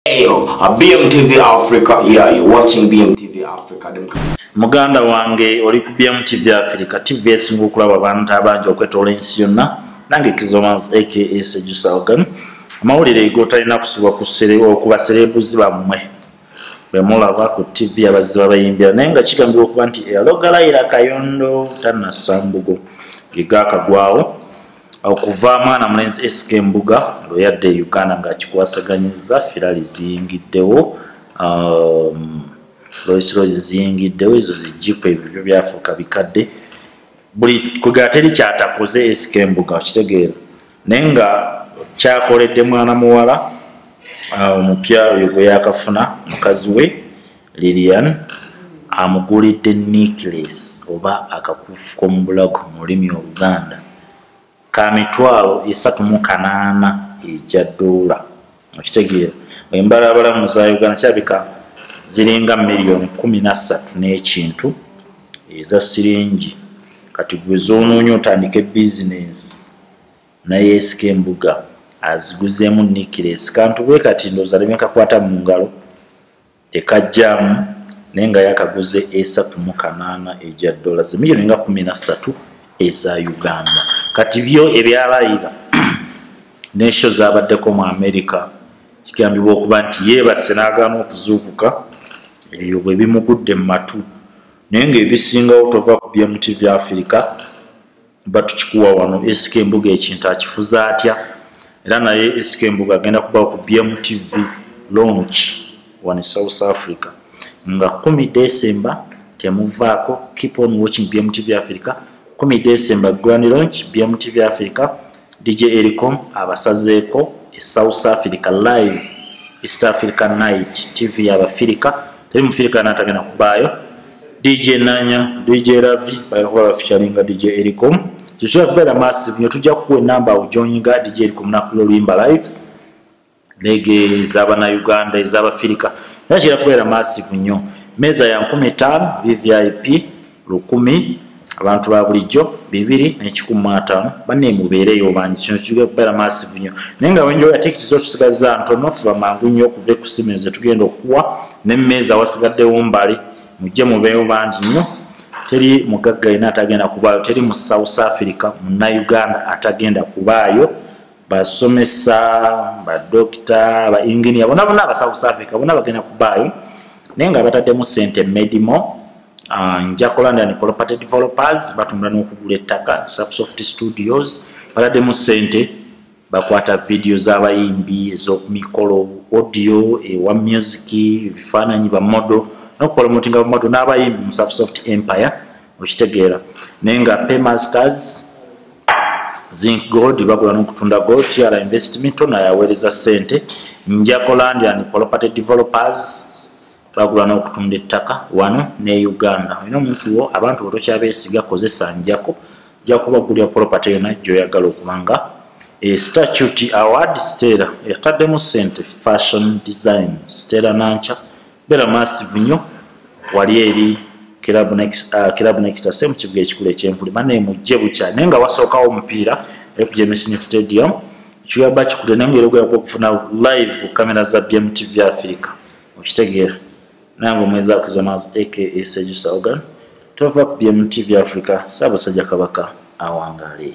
BMTV Africa, yeah, you're watching BMTV Africa. Muganda wange oli ku BMTV Africa TV esinga okulaba abantu abangi okwetola ensi yonna nange Kizomanzi aka Sejusa Organ amawulire gotalina kusuba okuba serebuzi bammwe bemulaba ku TV abazzi babayimbira naye nga kigambibwa okuba nti eyalogalayira Kayondo Tannasambugo gegakagwawo okuva mwana mulenzi SK Mbuga lwe yadde Uganda nga kikwasaganyizza firali ziyingiddewo Loisiro ziyingiddewo ezo zijipo ebyo byafuuka bikadde buli kugateri kyatakoze SK Mbuga okitegeera naye nga kyakoledde mwana muwala omupya oyo gwe yakafuna mukazi we Lilian amugulidde necklace oba akakufu k'omu bulago mu lulimi Oluganda ka mitwalo 38 ejja dola okitegeera embalabala mu za Uganda kyabika ziringa milioni 13 n'ekintu eza siringi kati gwe zoonoonya otandike business naye SK Mbuga aziguzeemu necklace kantu bwe kati ndowooza lemekakwata mu ngalo tekajjaamu naye nga yakaguze 38 ejja dola milioni nga 13 eza Uganda kati byo ebyalayira n'esho zabaddeko mu America kigambibwa okuba nti yeebase n'agaana okuzuukuka ebyo bwe bimugudde mu matu naye ng'ebisingawo tova ku BMTV Africa batukikuwa wano SK Mbuga ekintu akifuza atya era naye SK Mbuga agenda kubawo ku BMTV launch wano South Africa nga 10 December temuvaako keep on watching BMTV Africa 10 December grand launch BMTV Africa DJ Ericom abasazeeko South Africa live East Africa night TV y'Abafirika teri mufirika natagenda kubaayo DJ Nanya DJ Ravi bayokuba featuring DJ Ericom tushobora kubeera massive nyo tujja kukuwa enamba ojoyinga DJ Ericom nakulo luyimba live lege z'abana Uganda ez'Abafirika nakira kubeera massive nnyo meza ya 15 VVIP 10 abantu ba bulijjo 2,150 banne mubeereyo bangi kino kijja kubeera massive nnyo naye nga wenjo ya tickets zotusigaza ntono fuba mangu nnyo okudde ku simeze tugenda okuwa n'emmeeza wasigaddewo mbali mujje mubeeyo bangi nnyo teri mugagga ina atagenda kubaayo teri mu South Africa mu Uganda atagenda kubaayo basomesa ba doctor ba engineer bona aba South Africa bona bagenda kubaayo naye nga bataddemu sente Medimo Njakolanda ni property developers batunda n'okugula ettaka Soft Studios bataddemu sente bakwata video z'abayimbi ez'omikolo audio ewa music bifaananyi ba model n'okupromotinga ba model n'abayimbi mu Soft Empire okitegeera naye nga Paymasters Zinc Gold bagula n'okutunda gold TR investment nayaweereza sente Njakolanda ni property developers bagula n'okutunda ettaka wano ne Uganda ino omuntu wo abantu botokyabeesiga kozesa njako jakubagulya property yona gyoyagala okubanga statute award Stella yataddemu sente fashion design Stella Nancha bera massive nnyo wali eri Club Next same kibuga ekikulu ekyempuli bane mujje bukya naye nga wasookawo omupiira ku Jameson Stadium kiyaba kikule naye ngero gwa kufuna live ku kamera za BMTV Africa okitegeera nango mweza Kizomanzi aka Sejusa Organ tova BMTV Africa Ssaabasajja Kabaka awangale.